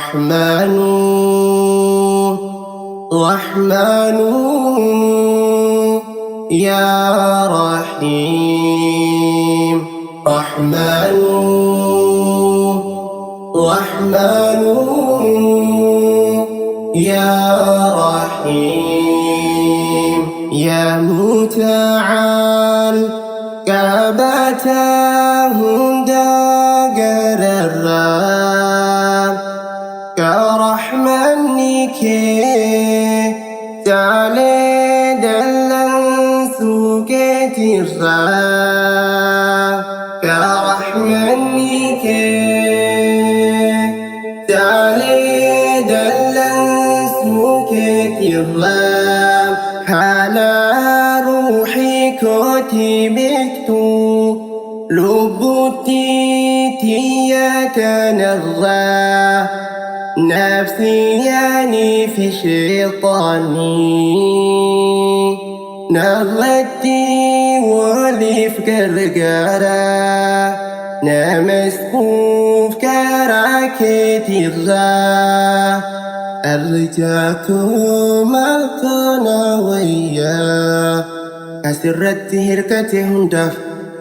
رحمن رحمن يا رحيم رحمن رحمن يا رحيم يا متعال كابته داقر الرام كرحمنك تعالي دلن سوكت الرام كرحمنك تعالي دلن سوكت الرام على روحي كتبت لبتي تيتنرى نفسي يعني في شيطاني نغتي ولف قرقرة نمسكوف كراكتي الغا أرجاكم ألقنا وياه أسرت هركته هندف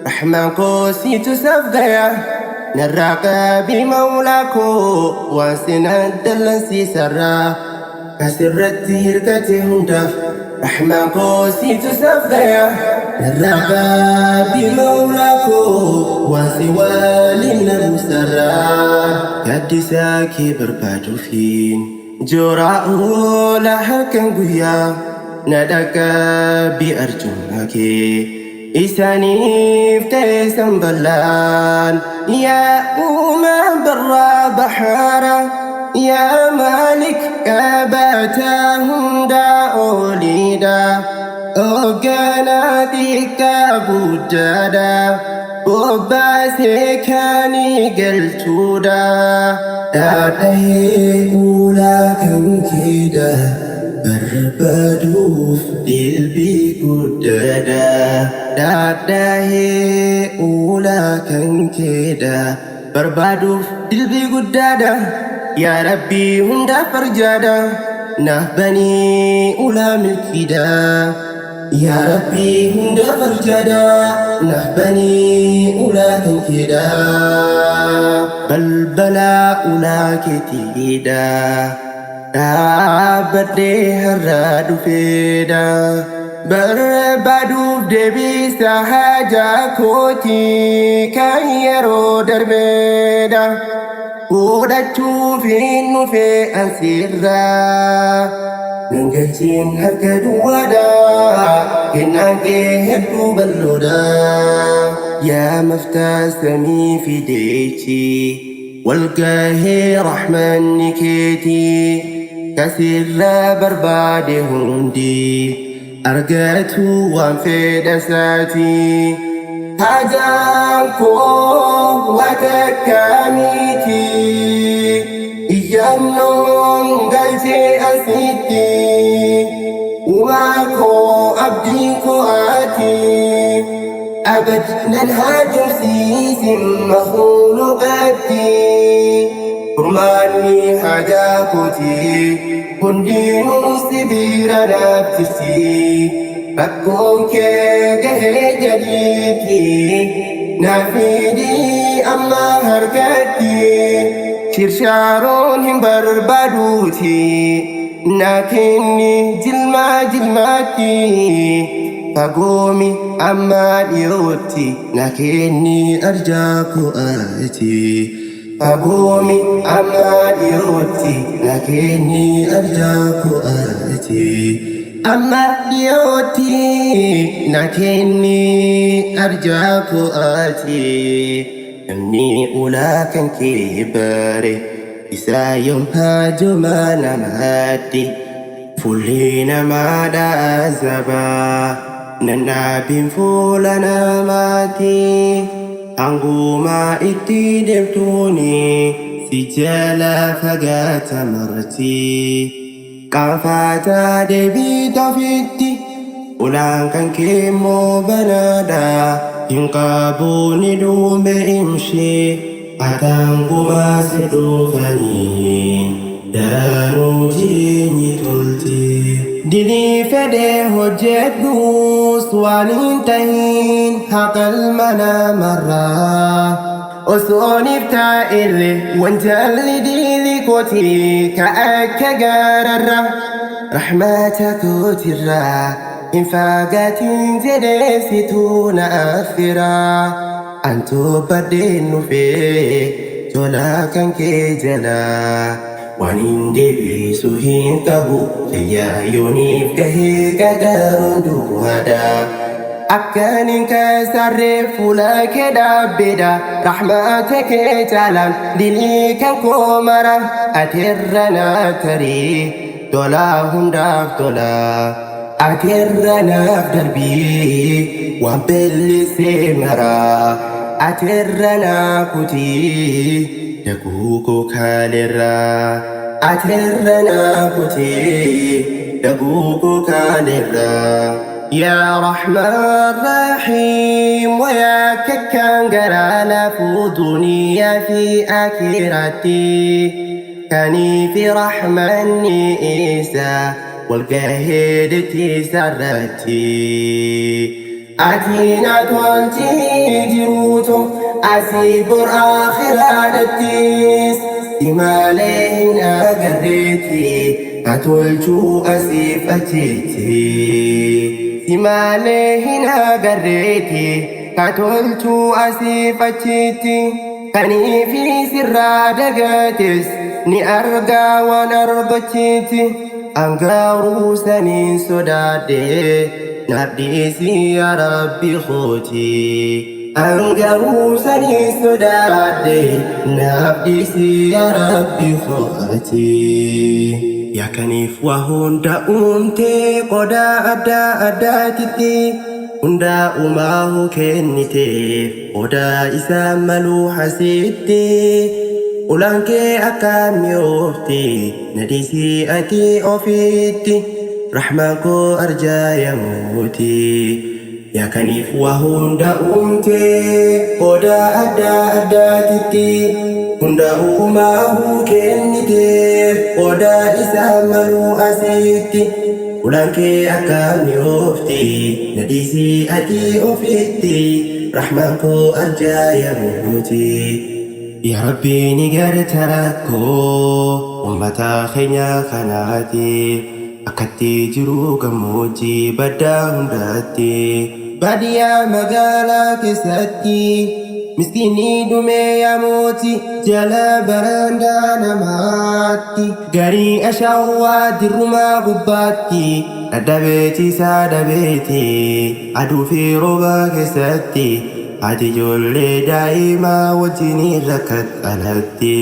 رحمن قوسي تسفقيا نراك بمولاكو واسنا الدلنسي سرا أسرت هركته هندف رحمن قوسي تسفقيا نراك بمولاكو واسوا لنا مسرا كدساكي بربادو فين جراء لحكا قويا ندك بأرجمك إساني فتيسن بلان يا أمم برا بحارة يا مالك أباتهم دا أوليدا أوغاناتك بجادا وباسكاني قلتودا دادي أولا كم كيدا بربادوف دلبي قدادا داداهي أولا كان كيدا بربادوف دلبي قدادا يا ربي هندا فرجادا نهبني أولا ملكيدا يا ربي هندا فرجادا نهبني أولا كان كيدا بلبلا أولا كتيدا Dabade haradu feda Barbadu debi sahaja koti Kayero darbeda Uda chufinu fe ansirra Nangachin hakadu wada Kinake hedu balloda Ya maftasami fidechi والقاهي رحمن نكيتي كسر بربادي هندي أرقاته وانفيد ساتي هجاكو وتكاميتي إيانون قلتي أسيتي وماكو أبديكو آتي أبد ننهاج سيس مخلوقاتي رماني حاجاكوتي كندين سبير نبتسي بكون كيه جديدي نافيدي أما هركاتي شرشارون هم بربادوتي لكني جلماتي فقومي أما ديوتي لكني أرجاك آتي فقومي أما ديوتي لكني أرجاك آتي أما ديوتي لكني أرجاك آتي أمني أولاك كباري إسا يوم هاجو ما نمهاتي فلين ما دا زبا ننابين فولنا ماتي أنغوما إتي دفتوني سجالا فقات مرتي كافاتا دبي تفتي ولان كان كيمو بنادا ينقابوني دوم إمشي أتانغوما سدوفاني daranuu jireenyi tolti. Dilii fedhee hojjedhus waan hin tahin haqal mana marraa. Osoon iftaa'illee wanjalli diili kootii ka akka gaararra. Rahmata kootirraa hin fagaatin jedhee situu na affiraa. Antu baddeen dhufee tola kan kee jalaa. Waan hin deebisu hin qabu fayyaa yooniif gahee qadaruun duwwaadha. Akkanin kasarree fuula kee dhaabbeedha. Rahmata kee caalaan dilii kan koo mara. Atirra naaf tarii tola hundaaf tola. Atirra naaf darbii waan bellisee mara. Atirra naaf kutii daguu koo kaaleerra. Atirra naaf kutii daguu koo kaaleerra. يا رحمن رحيم ويا ككان قرانا فوضني في آخرتي كاني في رحمني إيسا والقاهد تسرتي أتينا تونتي جروتو أسيبر آخرتي سما لينا قريتي أتولتو أسيفتي Simalee hin agarreeti katoltu asiifachiitti kanii fi sirraa dagaates ni argaa waan argachiitti angaaruu saniin sodaadhe naaf dhiisi yaa Rabbi kooti. Angaaruu saniin sodaadhe naaf dhiisi yaa Rabbi kooti. Yaa kaniif waa hunda uumtee qodaa adda addaatitti hundaa uumaa kenniteef odaa isaa maluu hasiitti ulaan kee akkam yoofti nadhiisii ati ofiitti rahmaan koo arjaa yamuuti. Yaa kaniif waa hunda uumtee qodaa adda addaatitti hundaa uumaa kenniteef odaa isaa maluu asiitti ulaan kee akkam yoofti nadhiisii ati ofiitti rahmaan koo arjaa yamuuti. Yaa Rabbi ni garta rakkoo ummata keenya kanaatiif akkatti jiru gammoojjii baddaa hundaatti baadiyyaa magaalaa keessatti miskiinni dhumee yaamoti jala barandaa namaatti garii ashaawwaa dirrumaa gubbaatti dhadhabeeti isaa dhabeeti aduu fi rooba keessatti ati ijoollee daa'imaa wajjin rakkatanatti.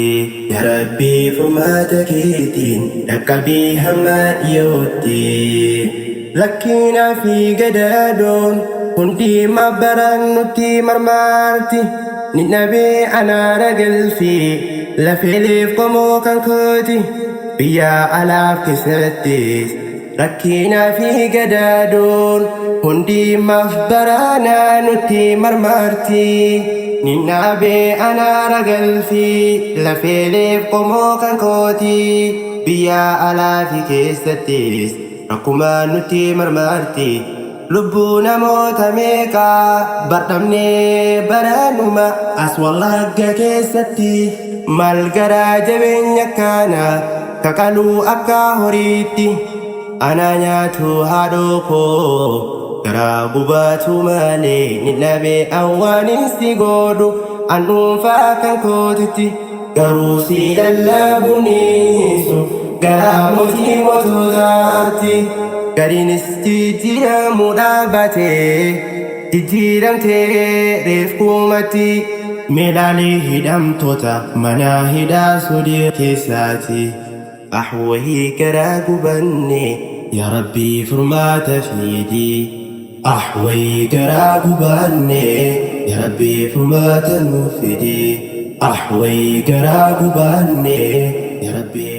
Yaa Rabbi furmaata keetiin dhaqqabii hamma dhiyootti rakkinaa fi gadaadoon hundi mabbaran nutti marmaarti ni dhabee anaara galfii lafeeleef qomoo kan kooti biyya alaaf keessattis rakkinaa fi gadaadoon hundi mabbaranaa nutti marmaarti ni dhabee anaara galfii lafeeleef qomoo kan kooti biyya alaaf keessattis rakkumaa nutti marmaarti. Lubbuu namoota meeqaa bardhabnee baranuma as wallagga keessatti maal garaa jabeenya kana kaqaluu akka horiitti ana nyaatu haadhoo koo garaa gubaatu malee ni dhabee awwaaninsi godhu an dhuunfaa kan kootitti garuu si lallaabuniisu garaa mootii mootootaatti. Gariinis jijjiiramuu dhaabbatee jijjiiramtee reefkumatti meelaalee hidhamtoota mana hidhaa sodii keessaati ahwahii garaa gubanne yaa Rabbii furmaata fiidi ahwahii garaa gubanne yaa Rabbii furmaata nuuf fidi ahwahii garaa gubanne yaa Rabbii